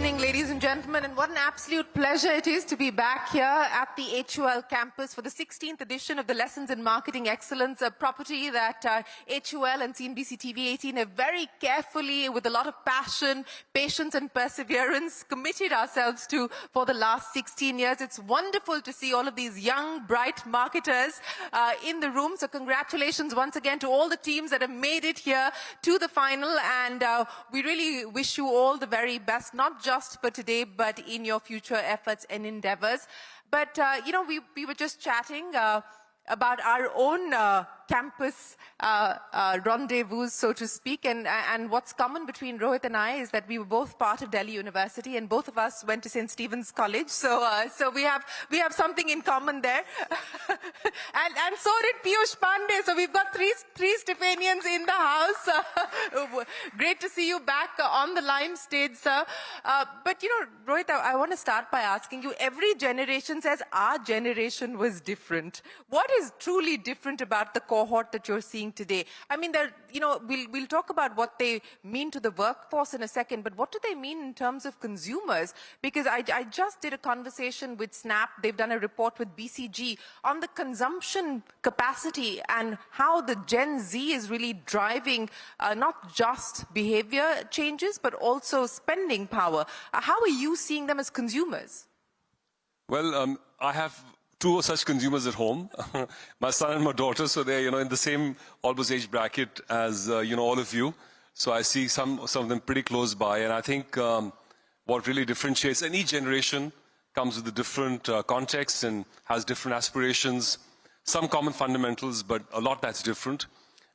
evening, ladies and gentlemen, and what an absolute pleasure it is to be back here at the HUL campus for the 16th edition of the Lessons in Marketing Excellence, a property that HUL and CNBC TV 18 have very carefully, with a lot of passion, patience and perseverance, committed ourselves to for the last 16 years. It's wonderful to see all of these young, bright marketers in the room. So congratulations once again to all the teams that have made it here to the final, and we really wish you all the very best, not just for today, but in your future efforts and endeavors. But, you know, we were just chatting about our own campus rendezvous, so to speak, and what's common between Rohit and I is that we were both part of Delhi University, and both of us went to St. Stephen's College, so we have something in common there. and so did Piyush Pandey, so we've got three Stephanians in the house. Great to see you back on the Lime stage, sir. But you know, Rohit, I want to start by asking you, every generation says our generation was different. What is truly different about the cohort that you're seeing today? I mean, you know, we'll talk about what they mean to the workforce in a second, but what do they mean in terms of consumers? Because I just did a conversation with Snap. They've done a report with BCG on the consumption capacity and how the Gen Z is really driving not just behavior changes, but also spending power. How are you seeing them as consumers? Well, I have two such consumers at home, my son and my daughter, so they're, you know, in the same almost age bracket as, you know, all of you. So I see some of them pretty close by, and I think what really differentiates, and each generation comes with a different context and has different aspirations, some common fundamentals, but a lot that's different.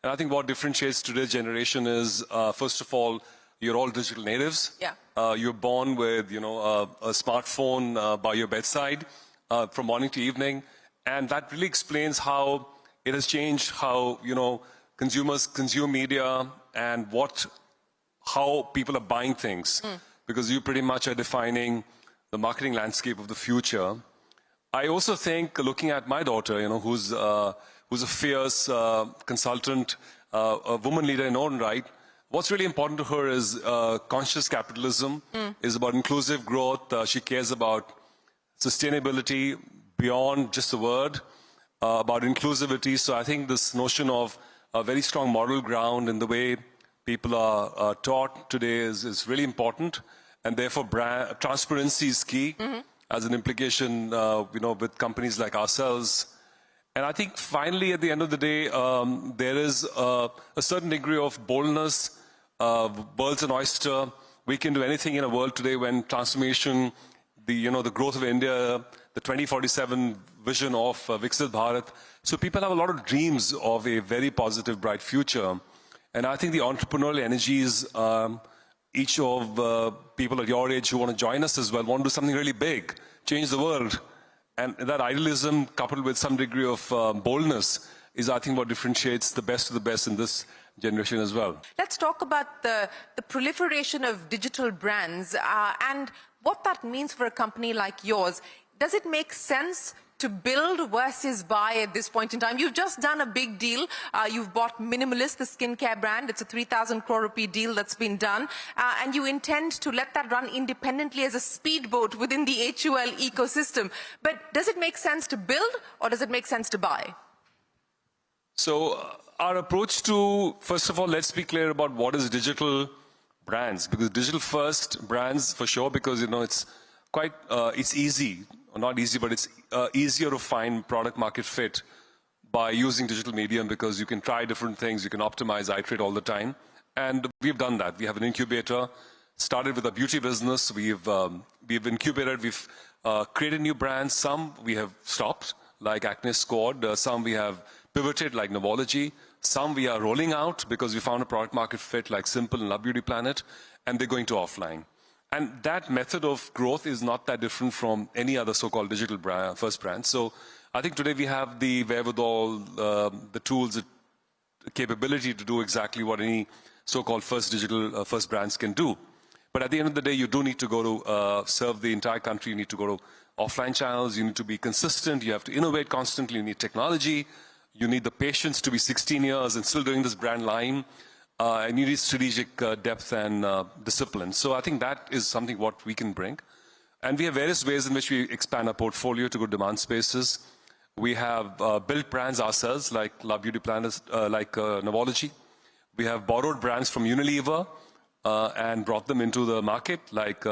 And I think what differentiates today's generation is, first of all, you're all digital natives. Yeah. You're born with, you know, a smartphone by your bedside. From morning to evening, and that really explains how it has changed how, you know, consumers consume media and how people are buying things, because you pretty much are defining the marketing landscape of the future. I also think, looking at my daughter, you know, who's a fierce consultant, a woman leader in her own right, what's really important to her is conscious capitalism, is about inclusive growth. She cares about sustainability beyond just the word, about inclusivity. So I think this notion of a very strong moral ground in the way people are taught today is really important, and therefore transparency is key as an implication, you know, with companies like ourselves. And I think finally, at the end of the day, there is a certain degree of boldness. World's an oyster. We can do anything in a world today when transformation, the growth of India, the 2047 vision of Viksit Bharat. So people have a lot of dreams of a very positive, bright future. And I think the entrepreneurial energies, each of people at your age who want to join us as well, want to do something really big, change the world. And that idealism, coupled with some degree of boldness, is, I think, what differentiates the best of the best in this generation as well. Let's talk about the proliferation of digital brands and what that means for a company like yours. Does it make sense to build versus buy at this point in time? You've just done a big deal. You've bought Minimalist, the skincare brand. It's a 3,000 crore rupee deal that's been done. And you intend to let that run independently as a speedboat within the HUL ecosystem. But does it make sense to build, or does it make sense to buy? So our approach to, first of all, let's be clear about what is digital brands, because digital first brands for sure, because, you know, it's quite, it's easy, or not easy, but it's easier to find product market fit by using digital medium, because you can try different things, you can optimize, iterate all the time. And we've done that. We have an incubator, started with a beauty business. We've incubated, we've created new brands. Some we have stopped, like Acne Squad. Some we have pivoted, like Novology. Some we are rolling out because we found a product market fit, like Simple and Love Beauty Planet, and they're going to offline. And that method of growth is not that different from any other so-called digital first brand. So I think today we have the wherewithal, the tools, the capability to do exactly what any so-called digital first brands can do. But at the end of the day, you do need to go to serve the entire country. You need to go to offline channels. You need to be consistent. You have to innovate constantly. You need technology. You need the patience to be 16 years and still doing this brand line. and you need strategic depth and discipline. So I think that is something what we can bring. And we have various ways in which we expand our portfolio to good demand spaces. We have built brands ourselves, like Love Beauty Planners, like Novology. We have borrowed brands from Unilever and brought them into the market, like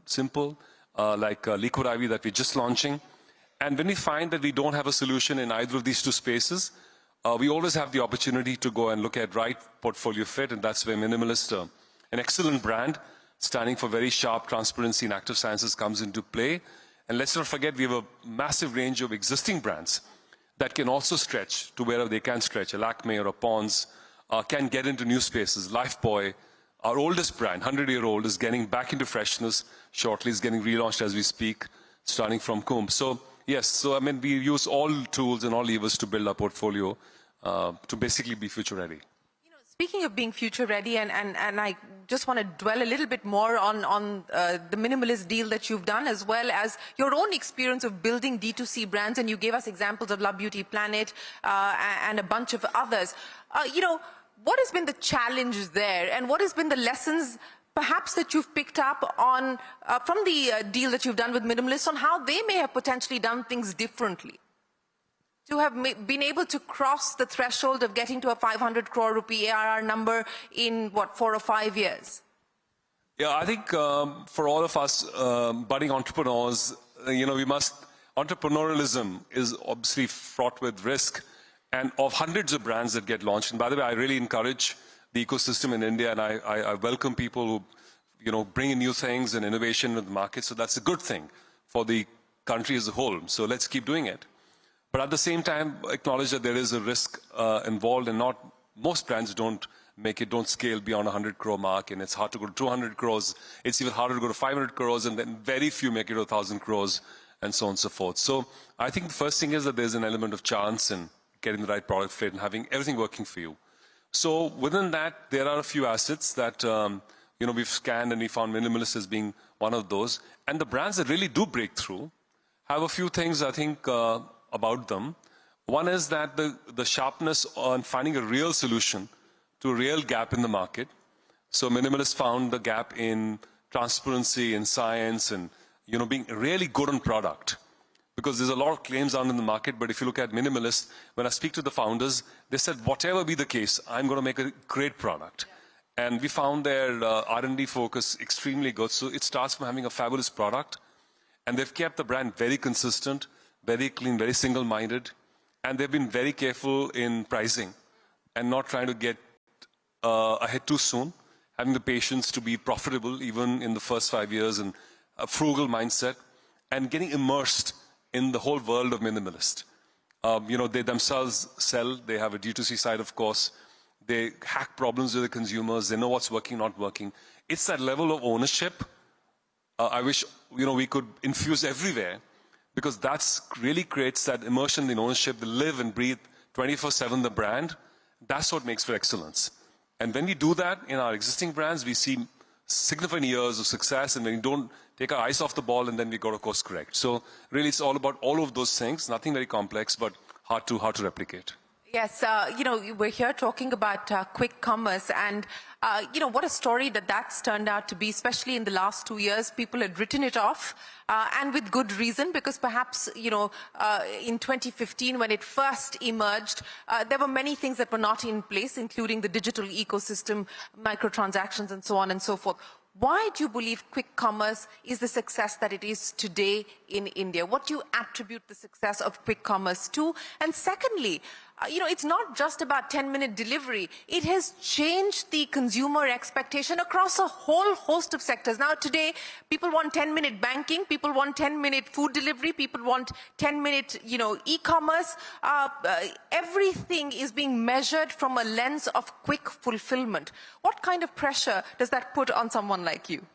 Simple, like Liquid IV that we're just launching. And when we find that we don't have a solution in either of these two spaces, we always have the opportunity to go and look at right portfolio fit, and that's where Minimalist, an excellent brand, standing for very sharp transparency and active sciences, comes into play. And let's not forget, we have a massive range of existing brands that can also stretch to wherever they can stretch. A Lakme or a Pond's can get into new spaces. Lifebuoy, our oldest brand, 100-year-old, is getting back into freshness shortly, is getting relaunched as we speak, starting from Coombe. So, yes, so I mean, we use all tools and all levers to build our portfolio to basically be future ready. You know, speaking of being future ready, and I just want to dwell a little bit more on the Minimalist deal that you've done, as well as your own experience of building D2C brands, and you gave us examples of Love Beauty Planet and a bunch of others. You know, what has been the challenge there, and what has been the lessons perhaps that you've picked up on from the deal that you've done with Minimalist on how they may have potentially done things differently to have been able to cross the threshold of getting to a 500 crore rupee ARR number in, what, 4 or 5 years? Yeah, I think for all of us budding entrepreneurs, you know, entrepreneurialism is obviously fraught with risk, and of hundreds of brands that get launched. And by the way, I really encourage the ecosystem in India, and I welcome people who, you know, bring in new things and innovation in the market. So that's a good thing for the country as a whole. So let's keep doing it. But at the same time, acknowledge that there is a risk involved, and most brands don't scale beyond 100 crore mark, and it's hard to go to 200 crores. It's even harder to go to 500 crores, and then very few make it to 1,000 crores, and so on and so forth. So I think the first thing is that there's an element of chance in getting the right product fit and having everything working for you. So within that, there are a few assets that you know, we've scanned, and we found Minimalist as being one of those. And the brands that really do break through have a few things, I think, about them. One is that the sharpness on finding a real solution to a real gap in the market. So Minimalist found the gap in transparency, in science, and, you know, being really good on product. Because there's a lot of claims out in the market, but if you look at Minimalist, when I speak to the founders, they said, whatever be the case, I'm going to make a great product. And we found their R&D focus extremely good. So it starts from having a fabulous product, and they've kept the brand very consistent, very clean, very single-minded, and they've been very careful in pricing and not trying to get ahead too soon, having the patience to be profitable even in the first 5 years, and a frugal mindset, and getting immersed in the whole world of Minimalist. You know, they themselves sell. They have a D2C side, of course. They hack problems with the consumers. They know what's working, not working. It's that level of ownership I wish, you know, we could infuse everywhere, because that's really creates that immersion in ownership, the live and breathe 24/7 the brand. That's what makes for excellence. And when we do that in our existing brands, we see significant years of success, and when we don't take our eyes off the ball, and then we go to course correct. So really it's all about all of those things, nothing very complex, but hard to replicate. Yes, you know, we're here talking about quick commerce, and you know, what a story that's turned out to be, especially in the last 2 years. People had written it off, and with good reason, because perhaps, you know, in 2015, when it first emerged, there were many things that were not in place, including the digital ecosystem, microtransactions, and so on and so forth. Why do you believe quick commerce is the success that it is today in India? What do you attribute the success of quick commerce to? And secondly, you know, it's not just about 10-minute delivery. It has changed the consumer expectation across a whole host of sectors. Now, today, people want 10-minute banking, people want 10-minute food delivery, people want 10-minute, you know, e-commerce. Everything is being measured from a lens of quick fulfillment. What kind of pressure does that put on someone like you?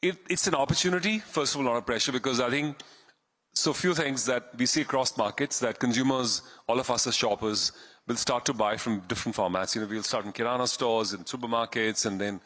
It's an opportunity, first of all, not a pressure, because I think so few things that we see across markets that consumers, all of us as shoppers, will start to buy from different formats. You know, we'll start in kirana stores, in supermarkets, and then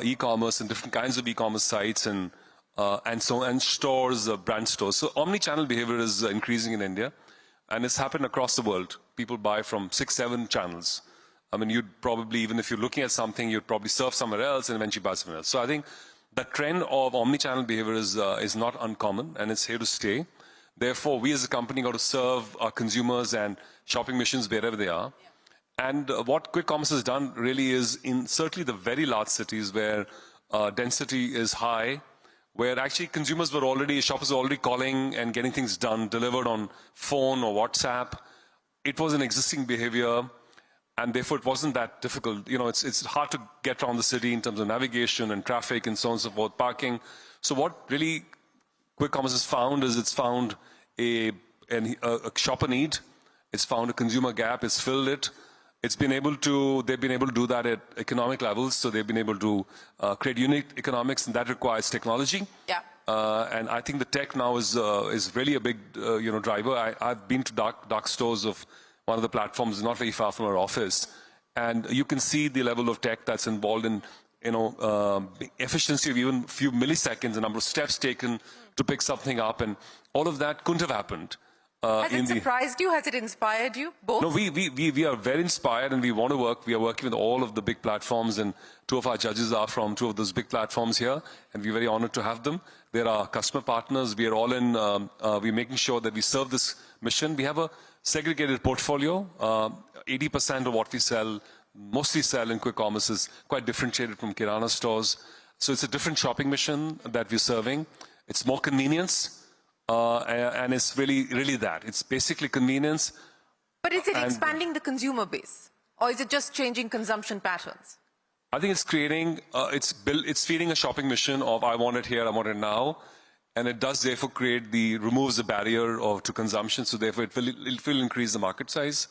e-commerce and different kinds of e-commerce sites, and stores, brand stores. So omni-channel behavior is increasing in India, and it's happened across the world. People buy from 6, 7 channels. I mean, you'd probably, even if you're looking at something, you'd probably surf somewhere else and eventually buy somewhere else. So I think the trend of omni-channel behavior is not uncommon, and it's here to stay. Therefore, we as a company got to serve our consumers and shopping missions wherever they are. And what quick commerce has done really is in certainly the very large cities where density is high, where actually consumers were already, shoppers were already calling and getting things done, delivered on phone or WhatsApp. It was an existing behavior, and therefore it wasn't that difficult. You know, it's hard to get around the city in terms of navigation and traffic and so on and so forth, parking. So what really quick commerce has found is it's found a shopper need, it's found a consumer gap, it's filled it. They've been able to do that at economic levels, so they've been able to create unique economics, and that requires technology. Yeah. And I think the tech now is really a big driver. I've been to dark stores of one of the platforms not very far from our office, and you can see the level of tech that's involved in efficiency of even a few milliseconds, the number of steps taken to pick something up, and all of that couldn't have happened. Has it surprised you? Has it inspired you? Both? No, we are very inspired, and we want to work. We are working with all of the big platforms, and two of our judges are from two of those big platforms here, and we're very honored to have them. They're our customer partners. We are all in, we're making sure that we serve this mission. We have a segregated portfolio. 80% of what we sell, mostly sell in quick commerce, is quite differentiated from Kirana stores. So it's a different shopping mission that we're serving. It's more convenience. And it's really that. It's basically convenience. But is it expanding the consumer base? Or is it just changing consumption patterns? I think it's creating, it's feeding a shopping mission of I want it here, I want it now. And it does therefore removes the barrier to consumption. So therefore it will increase the market size,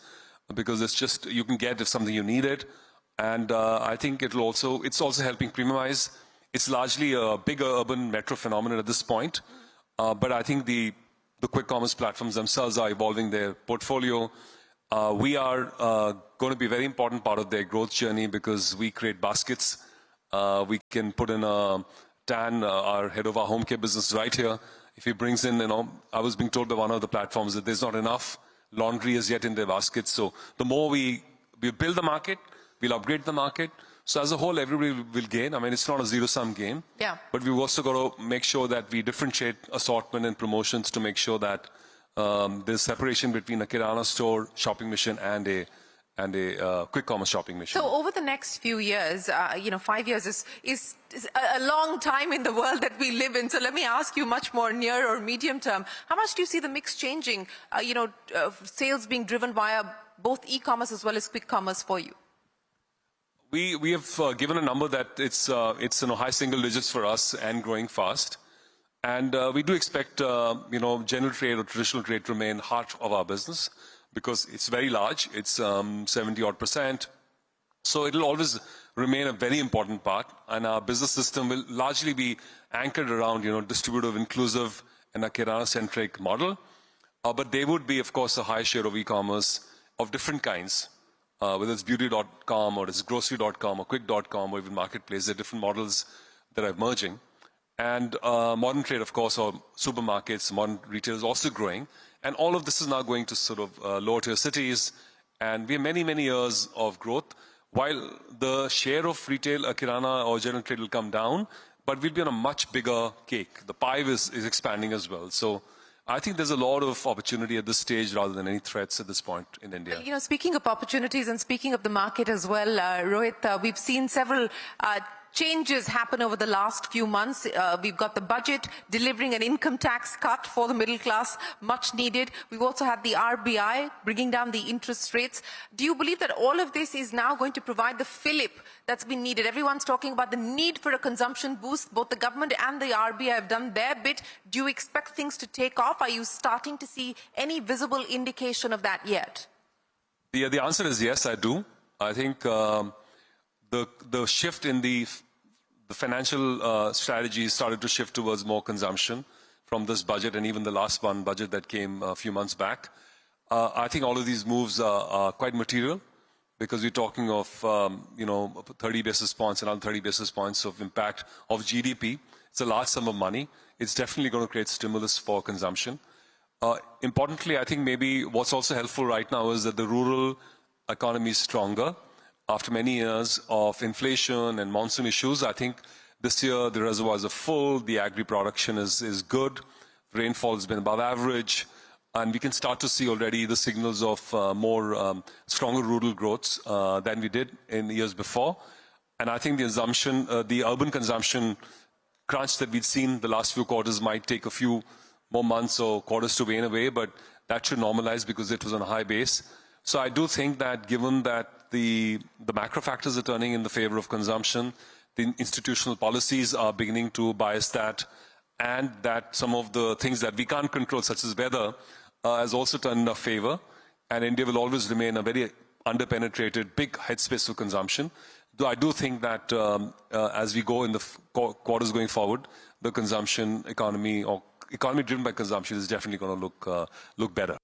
because it's just, you can get if something you need it. And I think it's also helping premiumize. It's largely a bigger urban metro phenomenon at this point. But I think the quick commerce platforms themselves are evolving their portfolio. We are going to be a very important part of their growth journey, because we create baskets. We can put in Dan, our head of our home care business, right here. If he brings in, I was being told by one of the platforms that there's not enough laundry as yet in their baskets. So the more we build the market, we'll upgrade the market. So as a whole, everybody will gain. I mean, it's not a zero-sum game. Yeah. But we've also got to make sure that we differentiate assortment and promotions to make sure that there's separation between a Kirana store shopping mission and a quick commerce shopping mission. So over the next few years, 5 years is a long time in the world that we live in. So let me ask you much more near or medium term. How much do you see the mix changing, sales being driven via both e-commerce as well as quick commerce for you? We have given a number that it's high single digits for us and growing fast. And we do expect, general trade or traditional trade to remain heart of our business, because it's very large. It's 70-odd%. So it'll always remain a very important part. And our business system will largely be anchored around, distributive, inclusive, and a Kirana-centric model. But there would be, of course, a high share of e-commerce of different kinds. Whether it's beauty.com or it's grocery.com or quick.com or even marketplace, there are different models that are emerging. And modern trade, of course, or supermarkets, modern retail is also growing. And all of this is now going to sort of lower tier cities. And we have many, many years of growth. While the share of retail, Kirana or general trade will come down, but we'll be on a much bigger cake. The pie is expanding as well. So I think there's a lot of opportunity at this stage rather than any threats at this point in India. Speaking of opportunities and speaking of the market as well, Rohit, we've seen several changes happen over the last few months. We've got the budget delivering an income tax cut for the middle class, much needed. We've also had the RBI bringing down the interest rates. Do you believe that all of this is now going to provide the fillip that's been needed? Everyone's talking about the need for a consumption boost. Both the government and the RBI have done their bit. Do you expect things to take off? Are you starting to see any visible indication of that yet? Yeah, the answer is yes, I do. I think the shift in the financial strategy started to shift towards more consumption from this budget, and even the last one budget that came a few months back. I think all of these moves are quite material, because we're talking of 30 basis points, another 30 basis points of impact of GDP. It's a large sum of money. It's definitely going to create stimulus for consumption. Importantly, I think maybe what's also helpful right now is that the rural economy is stronger. after many years of inflation and monsoon issues. I think this year the reservoirs are full, the agri production is good, rainfall has been above average, and we can start to see already the signals of stronger rural growths than we did in years before. And I think the assumption, the urban consumption crunch that we've seen the last few quarters might take a few more months or quarters to wane away, but that should normalize because it was on a high base. So I do think that given that the macro factors are turning in the favor of consumption, the institutional policies are beginning to bias that, and that some of the things that we can't control, such as weather, has also turned in our favor. And India will always remain a very underpenetrated, big headspace of consumption. Though I do think that as we go in the quarters going forward, the consumption economy, or economy driven by consumption, is definitely going to look better.